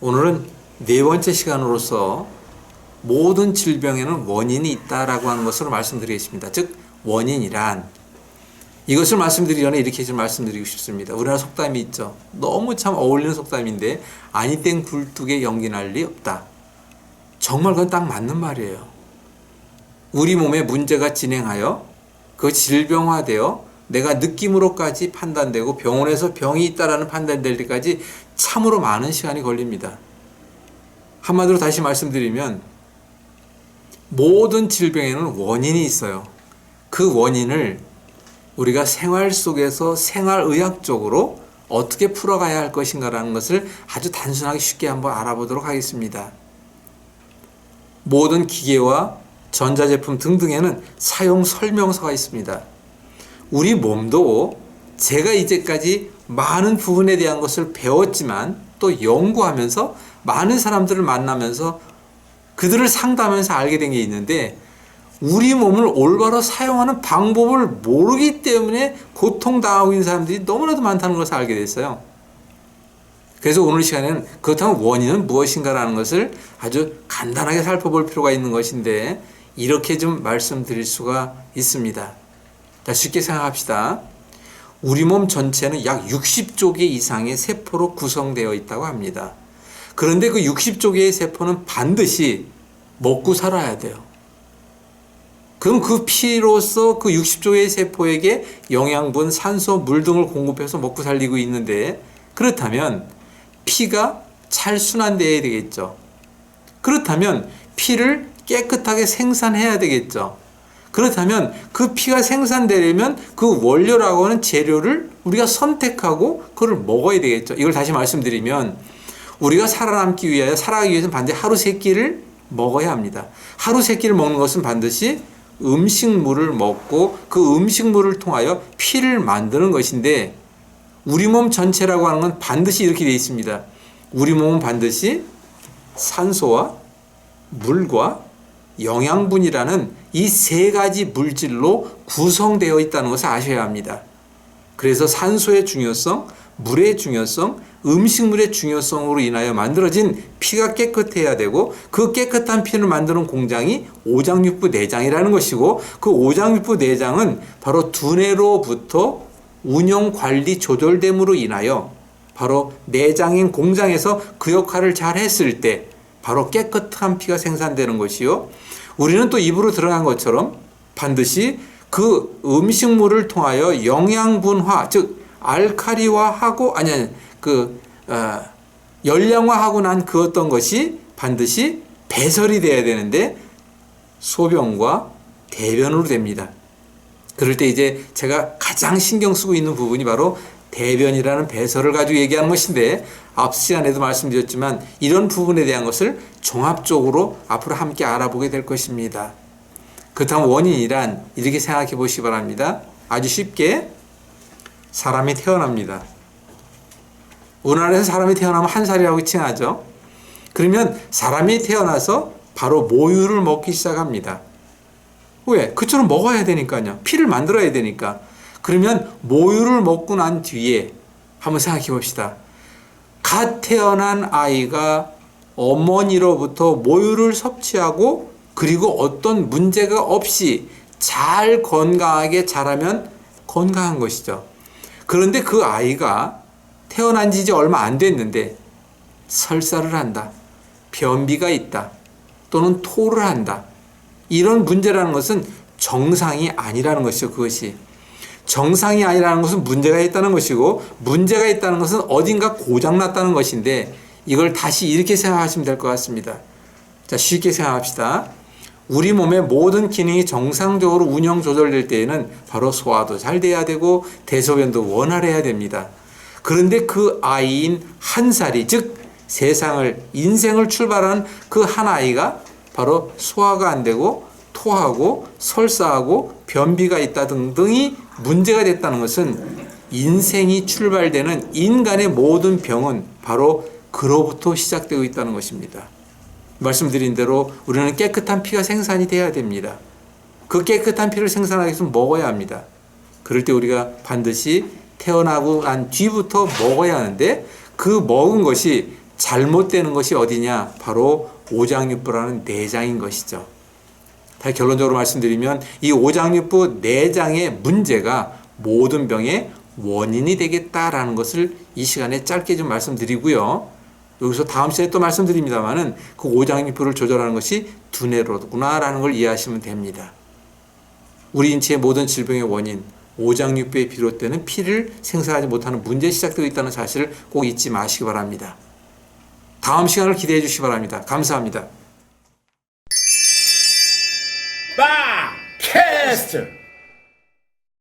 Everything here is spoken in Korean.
오늘은 네 번째 시간으로서 모든 질병에는 원인이 있다라고 하는 것으로 말씀드리겠습니다. 즉 원인이란 이것을 말씀드리기 전에 이렇게 좀 말씀드리고 싶습니다. 우리나라 속담이 있죠. 너무 참 어울리는 속담인데 아니 땡 굴뚝에 연기 날 리 없다. 정말 그건 딱 맞는 말이에요. 우리 몸에 문제가 진행하여 그 질병화되어 내가 느낌으로까지 판단되고 병원에서 병이 있다라는 판단될 때까지 참으로 많은 시간이 걸립니다. 한마디로 다시 말씀드리면 모든 질병에는 원인이 있어요. 그 원인을 우리가 생활 속에서 생활의학적으로 어떻게 풀어가야 할 것인가라는 것을 아주 단순하게 쉽게 한번 알아보도록 하겠습니다. 모든 기계와 전자제품 등등에는 사용 설명서가 있습니다. 우리 몸도 제가 이제까지 많은 부분에 대한 것을 배웠지만 또 연구하면서 많은 사람들을 만나면서 그들을 상담하면서 알게 된 게 있는데 우리 몸을 올바로 사용하는 방법을 모르기 때문에 고통당하고 있는 사람들이 너무나도 많다는 것을 알게 됐어요. 그래서 오늘 시간에는 그렇다면 원인은 무엇인가라는 것을 아주 간단하게 살펴볼 필요가 있는 것인데 이렇게 좀 말씀드릴 수가 있습니다. 자, 쉽게 생각합시다. 우리 몸 전체는 약 60조 개 이상의 세포로 구성되어 있다고 합니다. 그런데 그 60조 개의 세포는 반드시 먹고 살아야 돼요. 그럼 그 피로서 그 60조 개의 세포에게 영양분, 산소, 물 등을 공급해서 먹고 살리고 있는데 그렇다면 피가 잘 순환되어야 되겠죠. 그렇다면 피를 깨끗하게 생산해야 되겠죠. 그렇다면 그 피가 생산되려면 그 원료라고 하는 재료를 우리가 선택하고 그걸 먹어야 되겠죠. 이걸 다시 말씀드리면 우리가 살아남기 위하여 살아가기 위해서는 반드시 하루 세 끼를 먹어야 합니다. 하루 세 끼를 먹는 것은 반드시 음식물을 먹고 그 음식물을 통하여 피를 만드는 것인데 우리 몸 전체라고 하는 건 반드시 이렇게 되어 있습니다. 우리 몸은 반드시 산소와 물과 영양분이라는 이 세 가지 물질로 구성되어 있다는 것을 아셔야 합니다. 그래서 산소의 중요성, 물의 중요성, 음식물의 중요성으로 인하여 만들어진 피가 깨끗해야 되고 그 깨끗한 피를 만드는 공장이 오장육부 내장이라는 것이고 그 오장육부 내장은 바로 두뇌로부터 운영, 관리, 조절됨으로 인하여 바로 내장인 공장에서 그 역할을 잘 했을 때 바로 깨끗한 피가 생산되는 것이요. 우리는 또 입으로 들어간 것처럼 반드시 그 음식물을 통하여 영양분화, 즉 알칼리화하고 열량화하고 난 그 어떤 것이 반드시 배설이 돼야 되는데 소변과 대변으로 됩니다. 그럴 때 이제 제가 가장 신경 쓰고 있는 부분이 바로 대변이라는 배설을 가지고 얘기하는 것인데 앞 시간에도 말씀드렸지만 이런 부분에 대한 것을 종합적으로 앞으로 함께 알아보게 될 것입니다. 그렇다면 원인이란 이렇게 생각해 보시기 바랍니다. 아주 쉽게 사람이 태어납니다. 우리나라에서 사람이 태어나면 한 살이라고 칭하죠. 그러면 사람이 태어나서 바로 모유를 먹기 시작합니다. 왜? 그처럼 먹어야 되니까요. 피를 만들어야 되니까. 그러면 모유를 먹고 난 뒤에 한번 생각해 봅시다. 갓 태어난 아이가 어머니로부터 모유를 섭취하고 그리고 어떤 문제가 없이 잘 건강하게 자라면 건강한 것이죠. 그런데 그 아이가 태어난 지 이제 얼마 안 됐는데 설사를 한다. 변비가 있다. 또는 토를 한다. 이런 문제라는 것은 정상이 아니라는 것이죠. 그것이. 정상이 아니라는 것은 문제가 있다는 것이고 문제가 있다는 것은 어딘가 고장났다는 것인데 이걸 다시 이렇게 생각하시면 될 것 같습니다. 자, 쉽게 생각합시다. 우리 몸의 모든 기능이 정상적으로 운영 조절될 때에는 바로 소화도 잘 돼야 되고 대소변도 원활해야 됩니다. 그런데 그 아이인 한 살이 즉 세상을 인생을 출발하는 그 한 아이가 바로 소화가 안 되고 토하고 설사하고 변비가 있다 등등이 문제가 됐다는 것은 인생이 출발되는 인간의 모든 병은 바로 그로부터 시작되고 있다는 것입니다. 말씀드린 대로 우리는 깨끗한 피가 생산이 돼야 됩니다. 그 깨끗한 피를 생산하기 위해서 먹어야 합니다. 그럴 때 우리가 반드시 태어나고 난 뒤부터 먹어야 하는데 그 먹은 것이 잘못되는 것이 어디냐? 바로 오장육부라는 내장인 것이죠. 다시 결론적으로 말씀드리면 이 오장육부 내장의 문제가 모든 병의 원인이 되겠다라는 것을 이 시간에 짧게 좀 말씀드리고요. 여기서 다음 시간에 또 말씀드립니다만은 그 오장육부를 조절하는 것이 두뇌로구나라는 걸 이해하시면 됩니다. 우리 인체의 모든 질병의 원인, 오장육부에 비롯되는 피를 생산하지 못하는 문제에 시작되고 있다는 사실을 꼭 잊지 마시기 바랍니다. 다음 시간을 기대해 주시기 바랍니다. 감사합니다. 빠 캐스트